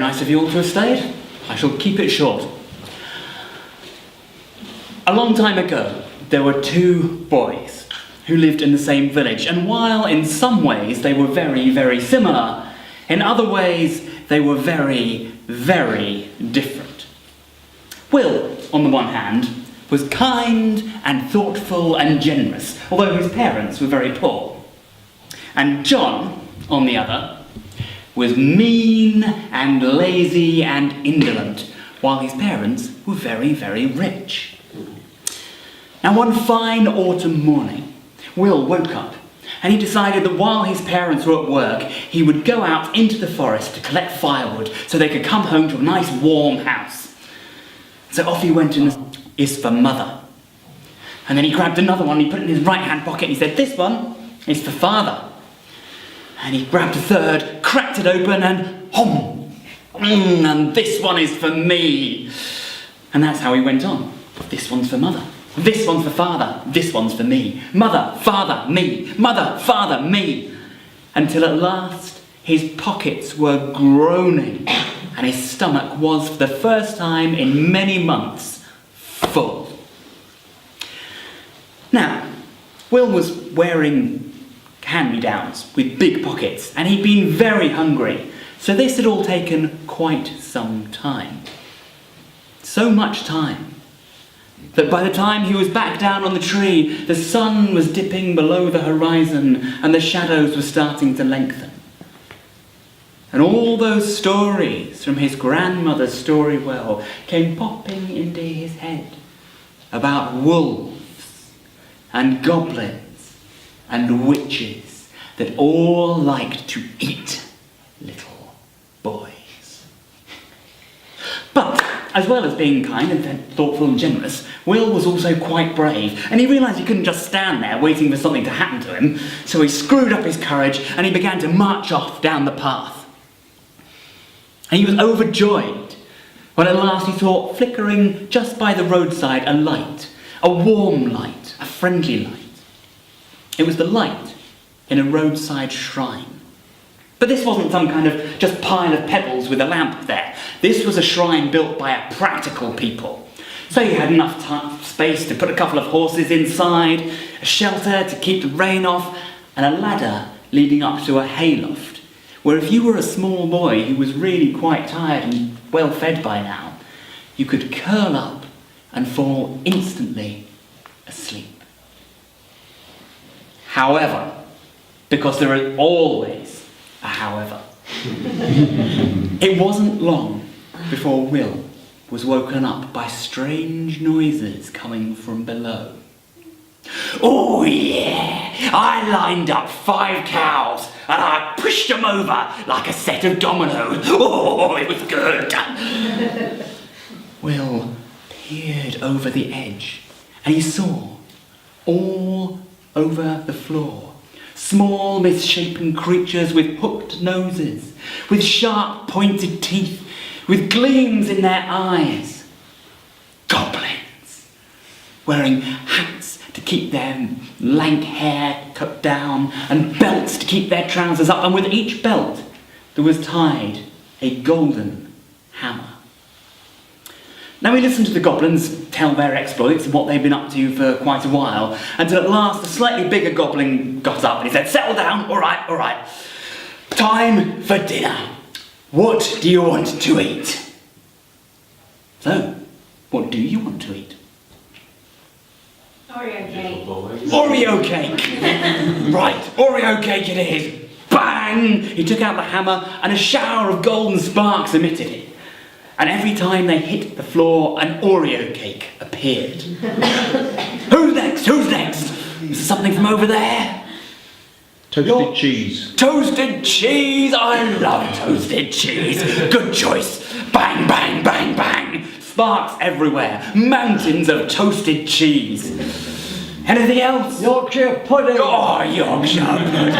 nice of you all to have stayed. I shall keep it short. A long time ago, there were two boys who lived in the same village, and while in some ways they were very, very similar, in other ways they were very, very different. Will, on the one hand, was kind and thoughtful and generous, although his parents were very poor. And John, on the other, was mean and lazy and indolent, while his parents were very, very rich. Now, one fine autumn morning, Will woke up and he decided that while his parents were at work, he would go out into the forest to collect firewood so they could come home to a nice warm house. So off he went, and is for Mother. And then he grabbed another one, he put it in his right-hand pocket and he said, this one is for Father. And he grabbed a third, cracked it open and hom! And this one is for me. And that's how he went on. This one's for Mother. This one's for Father. This one's for me. Mother, Father, me. Mother, Father, me. Until at last his pockets were groaning and his stomach was, for the first time in many months, full. Now, Will was wearing hand-me-downs with big pockets, and he'd been very hungry, so this had all taken quite some time. So much time that by the time he was back down on the tree, the sun was dipping below the horizon and the shadows were starting to lengthen. And all those stories from his grandmother's story well came popping into his head about wolves and goblins and witches that all liked to eat little boys. But as well as being kind and thoughtful and generous, Will was also quite brave, and he realised he couldn't just stand there waiting for something to happen to him, so he screwed up his courage and he began to march off down the path. And he was overjoyed when at last he saw flickering just by the roadside a light, a warm light, a friendly light. It was the light in a roadside shrine. But this wasn't some kind of just pile of pebbles with a lamp there. This was a shrine built by a practical people. So you had enough space to put a couple of horses inside, a shelter to keep the rain off, and a ladder leading up to a hayloft, where if you were a small boy who was really quite tired and well fed by now, you could curl up and fall instantly asleep. However, because there is always a however, it wasn't long before Will was woken up by strange noises coming from below. Oh yeah, I lined up 5 cows and I pushed them over like a set of dominoes. Oh, it was good. Will peered over the edge and he saw all over the floor small misshapen creatures with hooked noses, with sharp pointed teeth, with gleams in their eyes. Goblins, wearing hats to keep their lank hair cut down and belts to keep their trousers up, and with each belt there was tied a golden hammer. Now we listened to the goblins tell their exploits and what they'd been up to for quite a while, until at last a slightly bigger goblin got up and he said, "Settle down, all right. Time for dinner. What do you want to eat?" So, what do you want to eat? Oreo cake. Oreo cake! Right, Oreo cake it is. Bang! He took out the hammer and a shower of golden sparks emitted it. And every time they hit the floor, an Oreo cake appeared. Who's next? Is there something from over there? Toasted cheese. Toasted cheese! I love toasted cheese. Good choice. Bang, bang, bang, bang. Sparks everywhere. Mountains of toasted cheese. Anything else? Yorkshire pudding! Oh, Yorkshire pudding!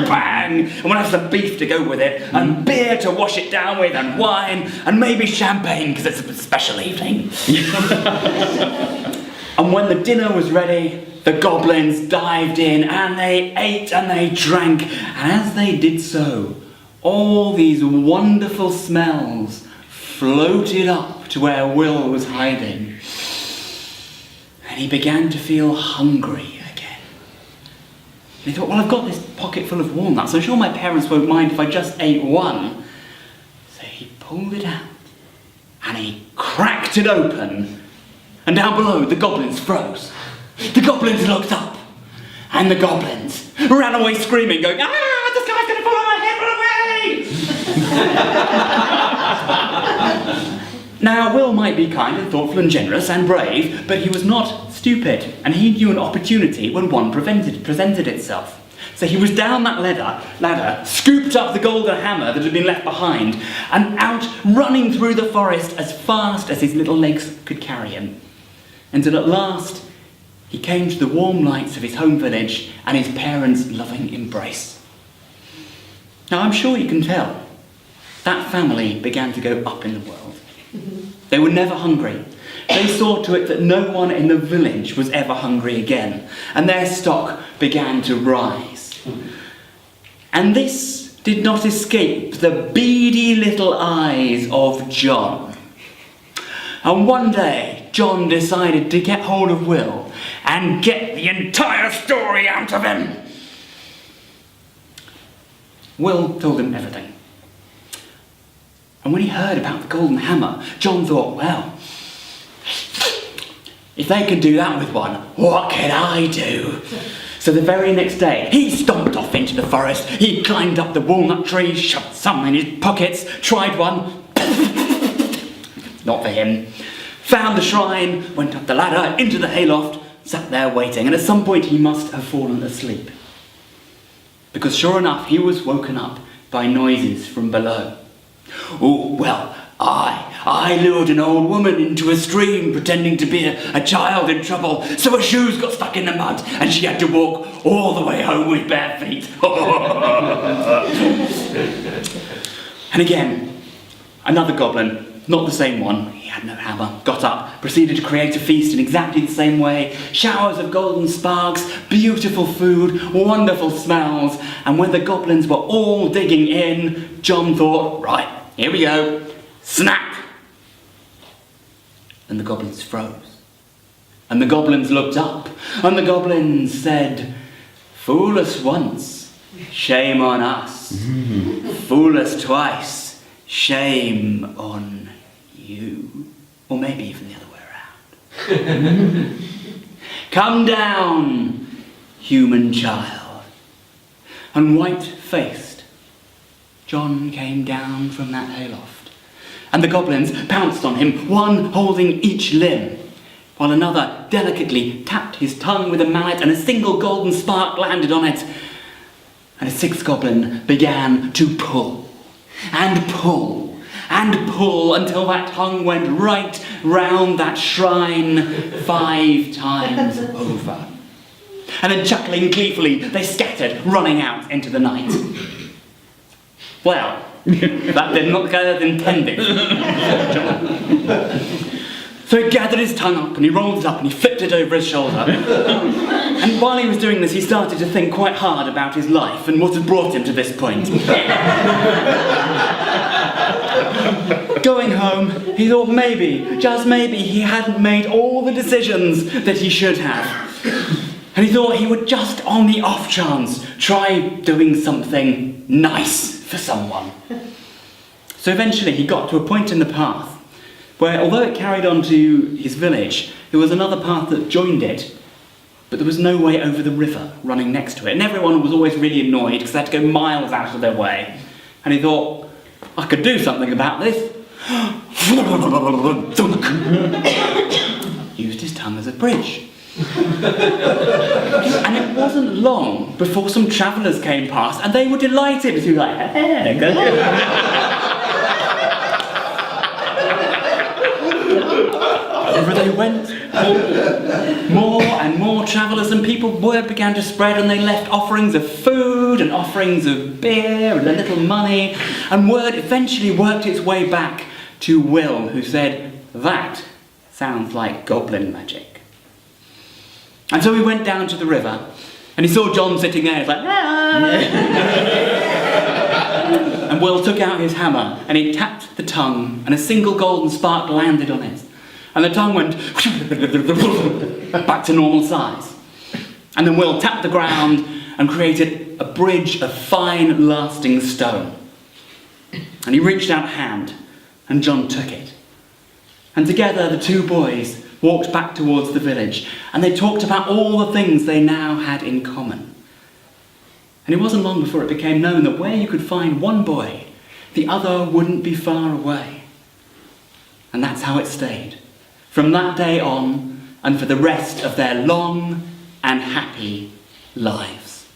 Bang! And we'll have some beef to go with it, and beer to wash it down with, and wine, and maybe champagne, because it's a special evening. And when the dinner was ready, the goblins dived in, and they ate and they drank, and as they did so, all these wonderful smells floated up to where Will was hiding. And he began to feel hungry again. And he thought, well, I've got this pocket full of walnuts. I'm sure my parents won't mind if I just ate one. So he pulled it out and he cracked it open. And down below, the goblins froze. The goblins looked up. And the goblins ran away screaming, going, "Ah, the sky's going to fall on my head, run away!" Now, Will might be kind and thoughtful and generous and brave, but he was not stupid, and he knew an opportunity when one presented itself. So he was down that ladder, scooped up the golden hammer that had been left behind, and out running through the forest as fast as his little legs could carry him. Until at last, he came to the warm lights of his home village and his parents' loving embrace. Now, I'm sure you can tell, that family began to go up in the world. They were never hungry. They saw to it that no one in the village was ever hungry again, and their stock began to rise. And this did not escape the beady little eyes of John. And one day, John decided to get hold of Will and get the entire story out of him. Will told him everything. And when he heard about the golden hammer, John thought, well, if they can do that with one, what can I do? So the very next day, he stomped off into the forest. He climbed up the walnut tree, shoved some in his pockets, tried one. Not for him. Found the shrine, went up the ladder, into the hayloft, sat there waiting, and at some point he must have fallen asleep. Because sure enough, he was woken up by noises from below. Oh, well, I lured an old woman into a stream pretending to be a child in trouble, so her shoes got stuck in the mud and she had to walk all the way home with bare feet. And again, another goblin, not the same one, he had no hammer, got up, proceeded to create a feast in exactly the same way. Showers of golden sparks, beautiful food, wonderful smells, and when the goblins were all digging in, John thought, right, here we go, snap! And the goblins froze. And the goblins looked up, and the goblins said, "Fool us once, shame on us. Fool us twice, shame on you." Or maybe even the other way around. "Come down, human child." And white-faced, John came down from that hayloft. And the goblins pounced on him, one holding each limb, while another delicately tapped his tongue with a mallet and a single golden spark landed on it. And a sixth goblin began to pull, and pull, and pull until that tongue went right round that shrine 5 times over. And then chuckling gleefully, they scattered, running out into the night. Well, that did not go as intended. So he gathered his tongue up and he rolled it up and he flipped it over his shoulder. And while he was doing this, he started to think quite hard about his life and what had brought him to this point. Going home, he thought maybe, just maybe, he hadn't made all the decisions that he should have. And he thought he would just, on the off chance, try doing something nice for someone. So eventually he got to a point in the path where, although it carried on to his village, there was another path that joined it, but there was no way over the river running next to it. And everyone was always really annoyed because they had to go miles out of their way. And he thought, I could do something about this. Used his tongue as a bridge. And it wasn't long before some travellers came past and they were delighted. He was like, hey, go over they went. More and more travellers, and word began to spread, and they left offerings of food and offerings of beer and a little money, and word eventually worked its way back to Will, who said, "That sounds like goblin magic." And so he went down to the river, and he saw John sitting there. He's like, ah! And Will took out his hammer and he tapped the tongue and a single golden spark landed on it. And the tongue went back to normal size. And then Will tapped the ground and created a bridge of fine, lasting stone. And he reached out a hand and John took it. And together the two boys walked back towards the village and they talked about all the things they now had in common. And it wasn't long before it became known that where you could find one boy, the other wouldn't be far away. And that's how it stayed, from that day on and for the rest of their long and happy lives.